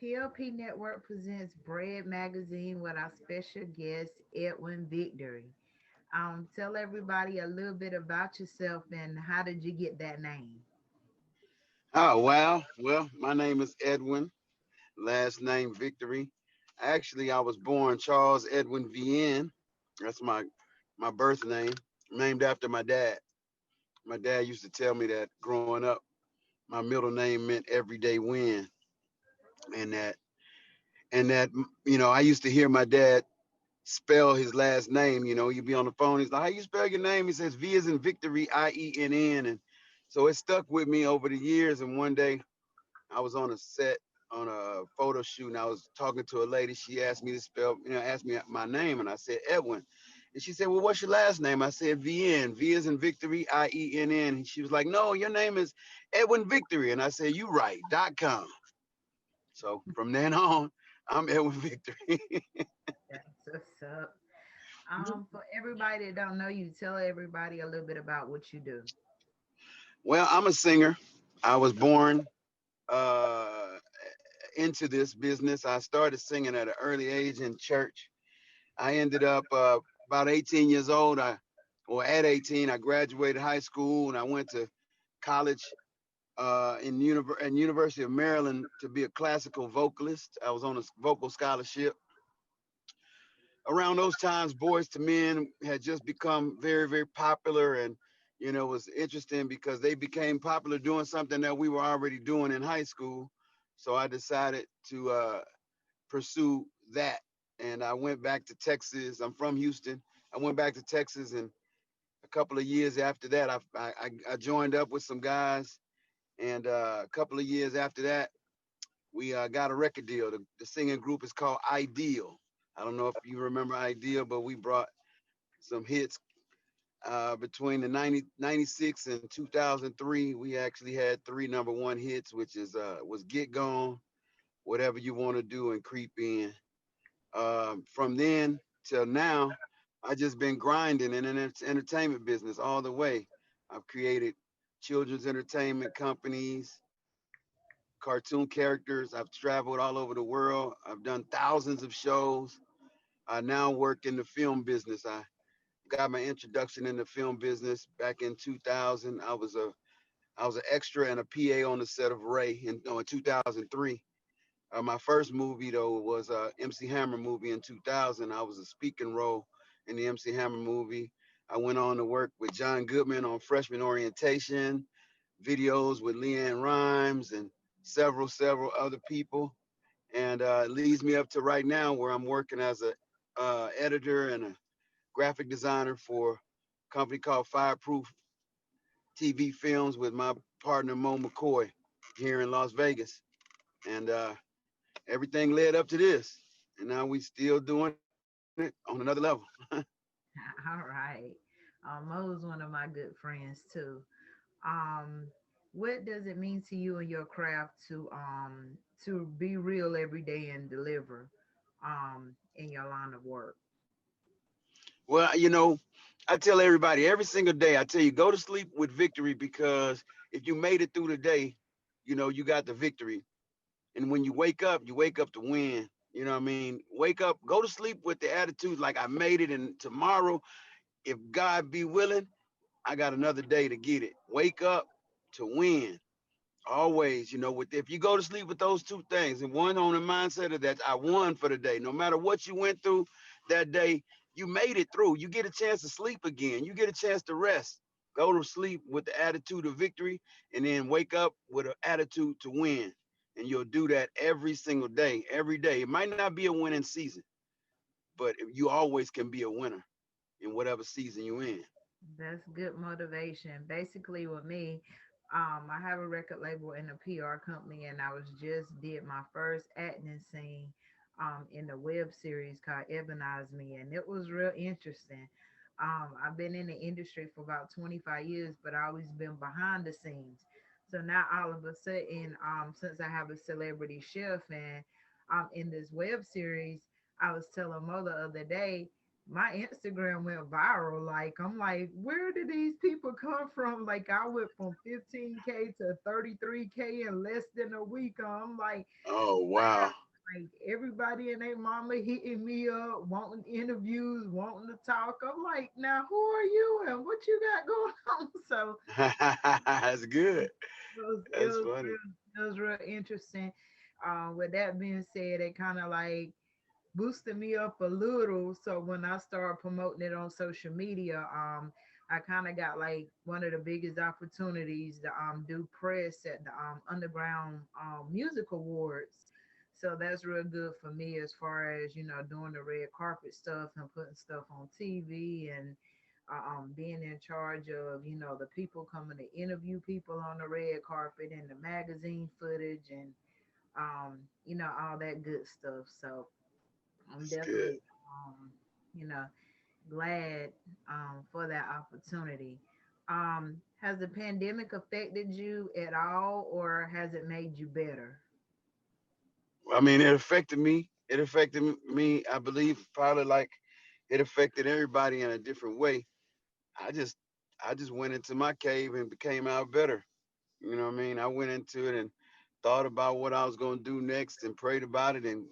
PLP Network presents Bread Magazine with our special guest, Edwin Victory. Tell everybody a little bit about yourself and how did you get that name? Oh, wow. Well, my name is Edwin, last name Victory. Actually, I was born Charles Edwin VN. That's my birth name, named after my dad. My dad used to tell me that growing up, my middle name meant everyday win, and that I used to hear my dad spell his last name. You'd be on the phone. He's like, "How you spell your name?" He says, "V is in victory, IENN," and so it stuck with me over the years. And one day, I was on a set on a photo shoot, and I was talking to a lady. She asked me to spell, asked me my name, and I said Edwin. And she said, "Well, what's your last name?" I said VN. V is in victory, IENN. And she was like, "No, your name is Edwin Victory." And I said, "You right.com." So from then on, I'm Edwin Victory. That's what's up. For everybody that don't know you, tell everybody a little bit about what you do. Well, I'm a singer. I was born uh, into this business. I started singing at an early age in church. I ended up about 18 years old. At 18, I graduated high school and I went to college in University of Maryland to be a classical vocalist. I was on a vocal scholarship. Around those times, Boys to Men had just become very, very popular, and it was interesting because they became popular doing something that we were already doing in high school. So I decided to pursue that, and I went back to Texas. I'm from Houston. I went back to Texas, and a couple of years after that, I joined up with some guys, and a couple of years after that, we got a record deal. The singing group is called Ideal. I don't know if you remember Ideal, but we brought some hits between the 96 and 2003. We actually had three number one hits, which was Get Gone, Whatever You Want to Do, and Creep In. From then till now, I just been grinding in an entertainment business all the way. I've created children's entertainment companies, cartoon characters. I've traveled all over the world. I've done thousands of shows. I now work in the film business. I got my introduction in the film business back in 2000. I was an extra and a PA on the set of Ray in 2003. My first movie though was a MC Hammer movie in 2000. I was a speaking role in the MC Hammer movie. I went on to work with John Goodman on Freshman Orientation, videos with Leanne Rhymes and several other people, and it leads me up to right now where I'm working as a editor and a graphic designer for a company called Fireproof TV Films with my partner Mo McCoy here in Las Vegas, and everything led up to this, and now we still doing it on another level. All right. Mo's one of my good friends too. Um, what does it mean to you and your craft to be real every day and deliver in your line of work? Well, I tell everybody every single day, I tell you, go to sleep with victory because if you made it through the day, you got the victory. And when you wake up to win. You know what I mean? Wake up, go to sleep with the attitude like I made it, and tomorrow, if God be willing, I got another day to get it. Wake up to win. Always, with if you go to sleep with those two things, and one on the mindset of that I won for the day, no matter what you went through that day, you made it through. You get a chance to sleep again. You get a chance to rest. Go to sleep with the attitude of victory, and then wake up with an attitude to win. And you'll do that every single day, every day. It might not be a winning season, but you always can be a winner in whatever season you're in. That's good motivation. Basically, with me, I have a record label and a PR company, and I was just did my first acting scene in the web series called Ebonize Me, and it was real interesting. I've been in the industry for about 25 years, but I always been behind the scenes. So now all of a sudden, since I have a celebrity chef and in this web series, I was telling Mo the other day my Instagram went viral. Like, I'm like, where did these people come from? Like, I went from 15K to 33K in less than a week. I'm like, Oh wow. like everybody and their mama hitting me up, wanting interviews, wanting to talk. I'm like, now who are you and what you got going on? So That's good. it was it That's was funny. real interesting. With that being said, it kind of like boosted me up a little. So when I started promoting it on social media, I kind of got like one of the biggest opportunities to do press at the Underground Music Awards. So that's real good for me as far as doing the red carpet stuff and putting stuff on TV and being in charge of the people coming to interview people on the red carpet and the magazine footage and all that good stuff. So I'm That's good. definitely, you know, glad for that opportunity. Has the pandemic affected you at all, or has it made you better? I mean, it affected me. It affected me. I believe probably like it affected everybody in a different way. I just, I just went into my cave and became out better. You know what I mean? I went into it and thought about what I was gonna do next and prayed about it and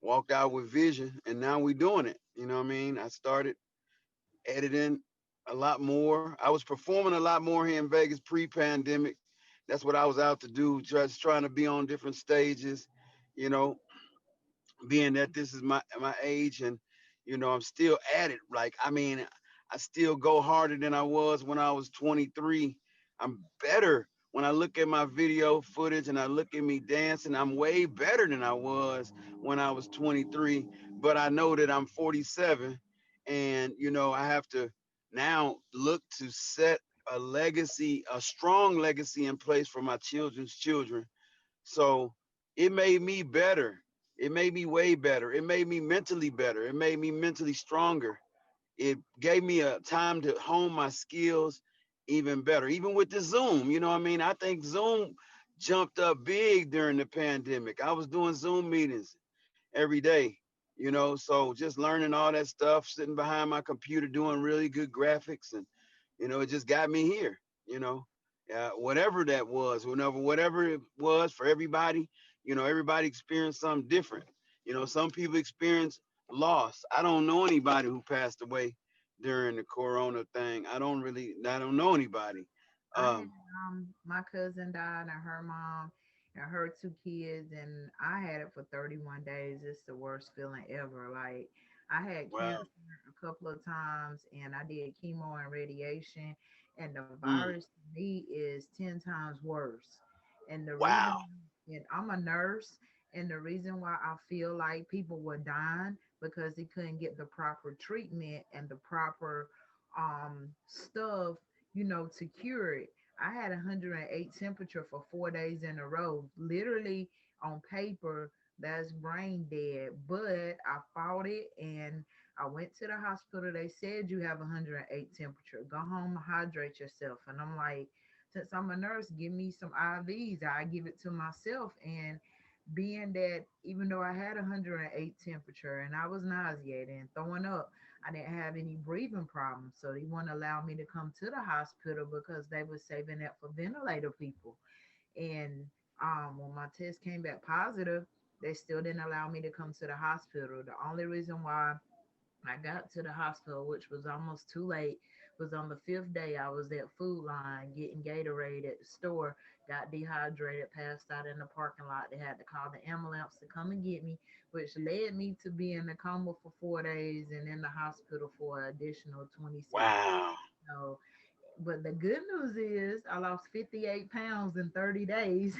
walked out with vision. And now we doing it. You know what I mean? I started editing a lot more. I was performing a lot more here in Vegas pre-pandemic. That's what I was out to do, just trying to be on different stages. You know, being that this is my age and I'm still at it. Like I mean, I still go harder than I was when I was 23. I'm better when I look at my video footage and I look at me dancing. I'm way better than I was when I was 23. But I know that I'm 47, and I have to now look to set a legacy, a strong legacy in place for my children's children. So it made me better. It made me way better. It made me mentally better. It made me mentally stronger. It gave me a time to hone my skills even better. Even with the Zoom, you know what I mean? I think Zoom jumped up big during the pandemic. I was doing Zoom meetings every day, so just learning all that stuff, sitting behind my computer doing really good graphics, and it just got me here, you know. Whatever that was, whatever it was for everybody, everybody experienced something different. Some people experience loss. I don't know anybody who passed away during the corona thing. I don't know anybody. I had Um, my cousin died and her mom and her two kids, and I had it for 31 days. It's the worst feeling ever. Like, I had wow. cancer a couple of times and I did chemo and radiation, and the Mm, virus to me is 10 times worse. And the reason, wow. and I'm a nurse, and the reason why I feel like people were dying because they couldn't get the proper treatment and the proper stuff, to cure it. I had 108 temperature for 4 days in a row. Literally on paper, that's brain dead. But I fought it and I went to the hospital. They said you have 108 temperature. Go home and hydrate yourself. And I'm like, since I'm a nurse, give me some IVs. I give it to myself. And being that even though I had 108 temperature and I was nauseated and throwing up, I didn't have any breathing problems. So they wouldn't allow me to come to the hospital because they were saving that for ventilator people. And when my test came back positive, they still didn't allow me to come to the hospital. The only reason why I got to the hospital, which was almost too late, was on the fifth day. I was at Food Line getting Gatorade at the store, got dehydrated, passed out in the parking lot. They had to call the ambulance to come and get me, which led me to be in a coma for 4 days and in the hospital for an additional 26 days. Wow. So, but the good news is I lost 58 pounds in 30 days.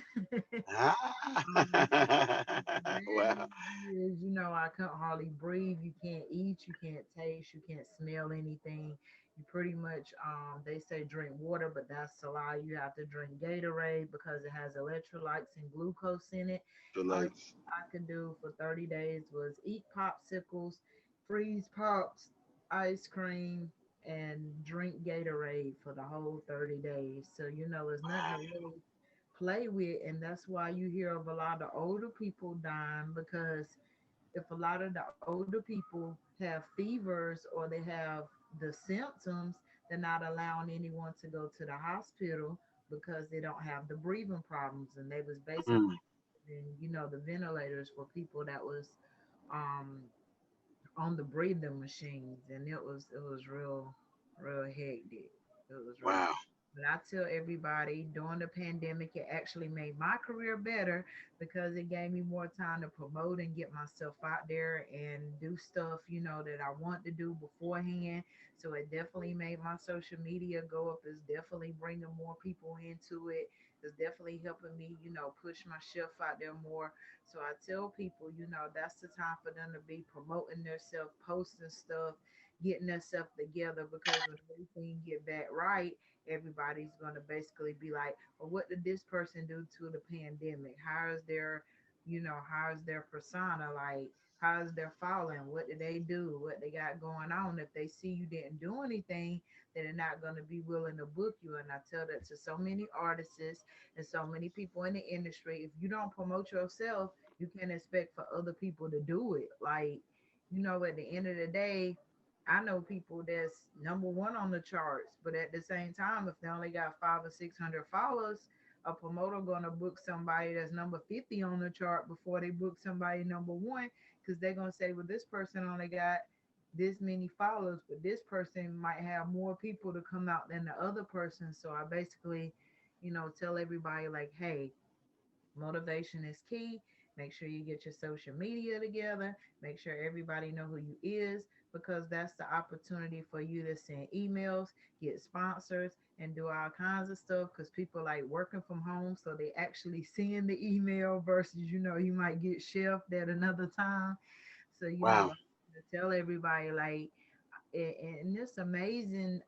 Um, bad Wow. news is, I couldn't hardly breathe. You can't eat, you can't taste, you can't smell anything. You pretty much, they say drink water, but that's a lie. You have to drink Gatorade because it has electrolytes and glucose in it. All Electrolytes. I could do for 30 days was eat popsicles, freeze pops, ice cream, and drink Gatorade for the whole 30 days. So, it's nothing to really play with, and that's why you hear of a lot of older people dying because if a lot of the older people have fevers or they have the symptoms, they're not allowing anyone to go to the hospital because they don't have the breathing problems, and they was Mm. basically the ventilators for people that was um on the breathing machines, and it was real hectic. It was real. Wow. But I tell everybody during the pandemic, it actually made my career better because it gave me more time to promote and get myself out there and do stuff, that I want to do beforehand. So it definitely made my social media go up. It's definitely bringing more people into it. It's definitely helping me, push my shelf out there more. So I tell people, that's the time for them to be promoting themselves, posting stuff, getting themselves together because when everything get back right, everybody's gonna basically be like, well, what did this person do to the pandemic? How's their persona like? How's their following? What did they do? What they got going on? If they see you didn't do anything, then they're not gonna be willing to book you. And I tell that to so many artists and so many people in the industry. If you don't promote yourself, you can't expect for other people to do it. Like, at the end of the day, I know people that's number one on the charts, but at the same time, if they only got 500 or 600 followers, a promoter gonna book somebody that's number 50 on the chart before they book somebody number one, because they're gonna say, well, this person only got this many followers, but this person might have more people to come out than the other person. So I basically, tell everybody like, hey, motivation is key. Make sure you get your social media together. Make sure everybody know who you is, because that's the opportunity for you to send emails, get sponsors, and do all kinds of stuff. Because people like working from home, so they actually seeing the email versus you might get shelved at another time. So Wow. to tell everybody like, and it's amazing.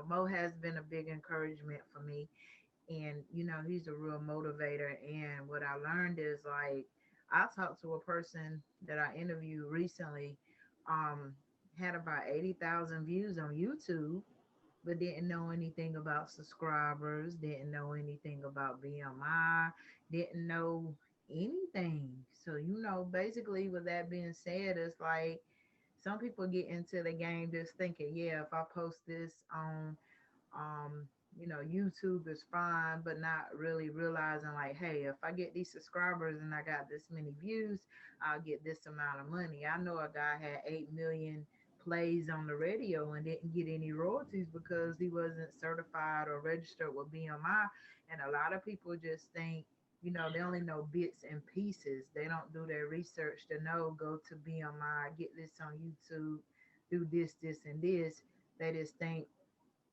Mo has been a big encouragement for me, and he's a real motivator. And what I learned is like, I talked to a person that I interviewed recently, um had about 80,000 views on YouTube, but didn't know anything about subscribers, didn't know anything about BMI, didn't know anything. So basically with that being said, it's like some people get into the game just thinking, yeah, if I post this on um YouTube is fine, but not really realizing like, hey, if I get these subscribers and I got this many views, I'll get this amount of money. I know a guy had 8 million plays on the radio and didn't get any royalties because he wasn't certified or registered with BMI. And a lot of people just think, they only know bits and pieces. They don't do their research to know, go to BMI, get this on YouTube, do this and this. They just think,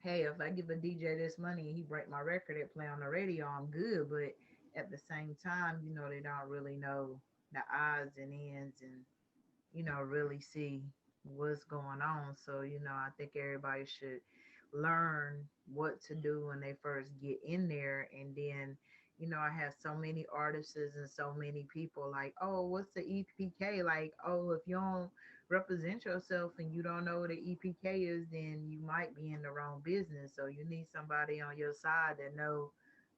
hey, if I give a DJ this money and he break my record and play on the radio, I'm good. But at the same time, they don't really know the odds and ends, and really see what's going on. So, I think everybody should learn what to do when they first get in there. And then, I have so many artists and so many people like, oh, what's the EPK? Like, oh, if you don't represent yourself and you don't know what the EPK is, then you might be in the wrong business. So you need somebody on your side that know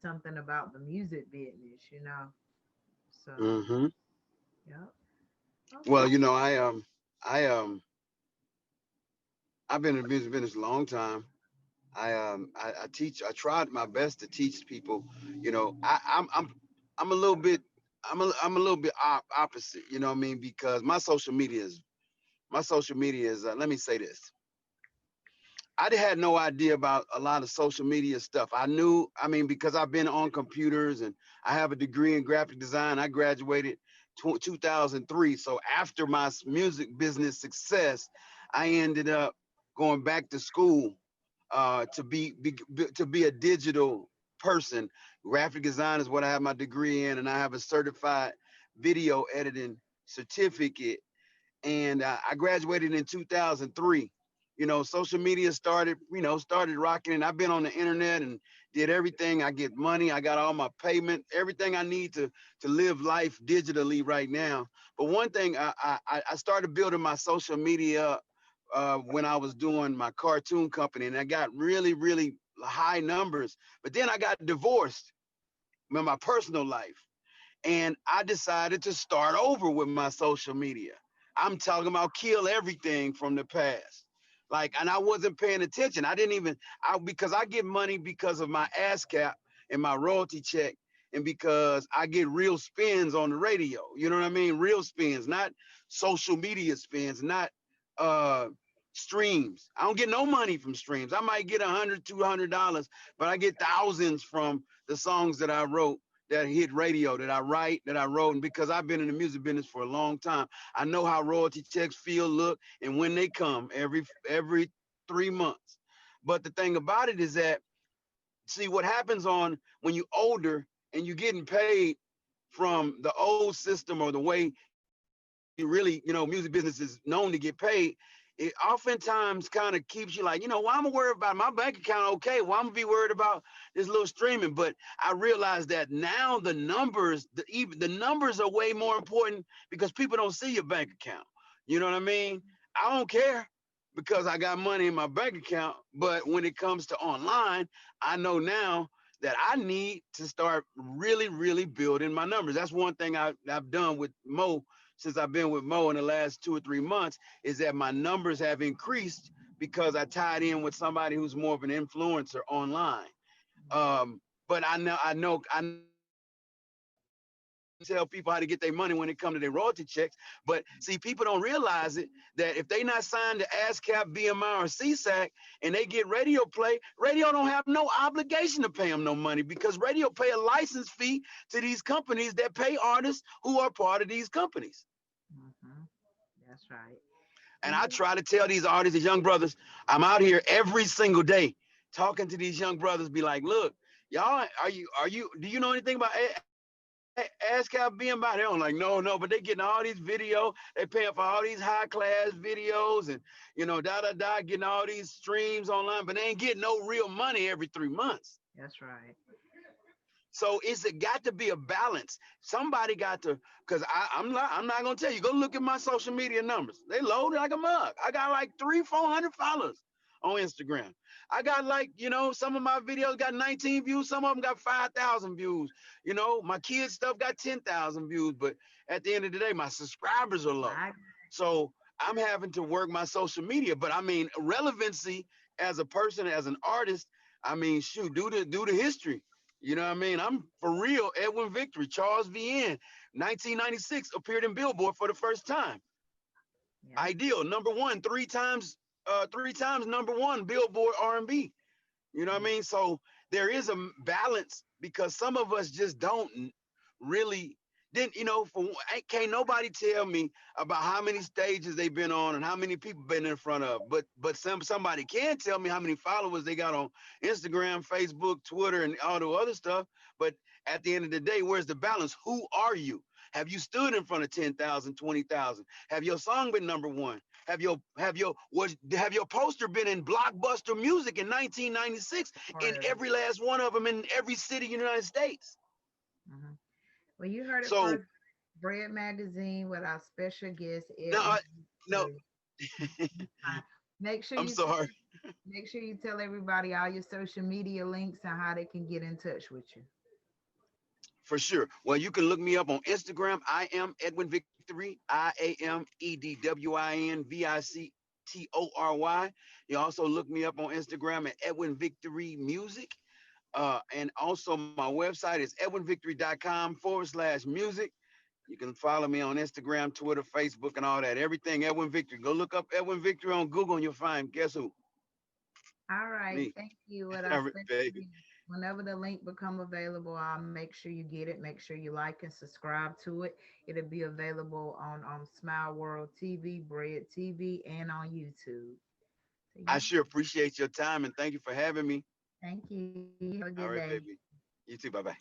something about the music business. So, Hmm. yeah. Well, Okay. I I've been in the music business a long time. I teach. I tried my best to teach people. I'm a little bit. I'm a little bit opposite. You know what I mean? Because my social media is. Let me say this. I had no idea about a lot of social media stuff. I knew, I mean, because I've been on computers and I have a degree in graphic design. I graduated 2003. So after my music business success, I ended up going back to school to be a digital person. Graphic design is what I have my degree in, and I have a certified video editing certificate, and I graduated in 2003. Social media started rocking, and I've been on the internet and did everything. I get money, I got all my payment, everything I need to live life digitally right now. But one thing, I started building my social media up when I was doing my cartoon company, and I got really, really high numbers. But then I got divorced in my personal life, and I decided to start over with my social media. I'm talking about kill everything from the past. Like, and I wasn't paying attention. I didn't even, because I get money because of my ASCAP and my royalty check, and because I get real spins on the radio. You know what I mean? Real spins, not social media spins, not uh streams. I don't get no money from streams. I might get $100, $200, but I get thousands from the songs that I wrote, that hit radio, that I write, that I wrote. And because I've been in the music business for a long time, I know how royalty checks feel, look, and when they come every 3 months. But the thing about it is that, see, what happens on when you older and you getting paid from the old system, or the way you really, music business is known to get paid, it oftentimes kind of keeps you like, well, I'm gonna worry about my bank account. Okay, well, I'm gonna be worried about this little streaming. But I realize that now the numbers, even the numbers are way more important, because people don't see your bank account. You know what I mean? I don't care, because I got money in my bank account. But when it comes to online, I know now that I need to start really, really building my numbers. That's one thing I've done with Mo, since I've been with Mo in the last 2 or 3 months, is that my numbers have increased because I tied in with somebody who's more of an influencer online. But I tell people how to get their money when it comes to their royalty checks. But see, people don't realize it, that if they not signed to ASCAP, BMI, or CSAC, and they get radio play, radio don't have no obligation to pay them no money, because radio pay a license fee to these companies that pay artists who are part of these companies. Mm-hmm. That's right. And And I try to tell these artists, these young brothers, I'm out here every single day talking to these young brothers, be like, look, y'all, do you know anything about ASCAP being by? They don't like, no, but they getting all these video, they paying for all these high class videos, and getting all these streams online, but they ain't getting no real money every 3 months. that's right. So it's got to be a balance. Somebody got to, because I'm not gonna tell you. Go look at my social media numbers. They loaded like a mug. I got like 300-400 followers on Instagram. I got like, some of my videos got 19 views. Some of them got 5,000 views. My kids stuff got 10,000 views. But at the end of the day, my subscribers are low. I So I'm having to work my social media. But I mean, relevancy as a person, as an artist. I mean, shoot, do the history. You know what I mean? I'm for real. Edwin Victory, Charles VN, 1996, appeared in Billboard for the first time. yeah. Ideal, number one, three times number one, Billboard R&B. You know what I mean? So there is a balance, because some of us just don't really. Then can't nobody tell me about how many stages they've been on and how many people been in front of. But somebody can tell me how many followers they got on Instagram, Facebook, Twitter, and all the other stuff. But at the end of the day, where's the balance? Who are you? Have you stood in front of 10,000, 20,000? Have your song been number one? Have your poster been in Blockbuster Music in 1996, Part in of it. every last one of them, in every city in the United States? Hmm. Well, you heard it So first. Bread Magazine with our special guest no, Edwin. no, Make sure I'm you sorry. make sure you tell everybody all your social media links and how they can get in touch with you. For sure. Well, you can look me up on Instagram. I am Edwin Victory. IAMEDWINVICTORY. You also look me up on Instagram at Edwin Victory Music. And also my website is edwinvictory.com/music. You can follow me on Instagram, Twitter, Facebook, and all that. Everything Edwin Victory. Go look up Edwin Victory on Google and you'll find, guess who? All right. Me. Thank you. With our All right, special baby. guest. Whenever the link become available, I'll make sure you get it. Make sure you like and subscribe to it. It'll be available on Smile World TV, Bread TV, and on YouTube. So I yeah, sure appreciate your time and thank you for having me. thank you. Have a good All day. right, baby. You too. Bye bye.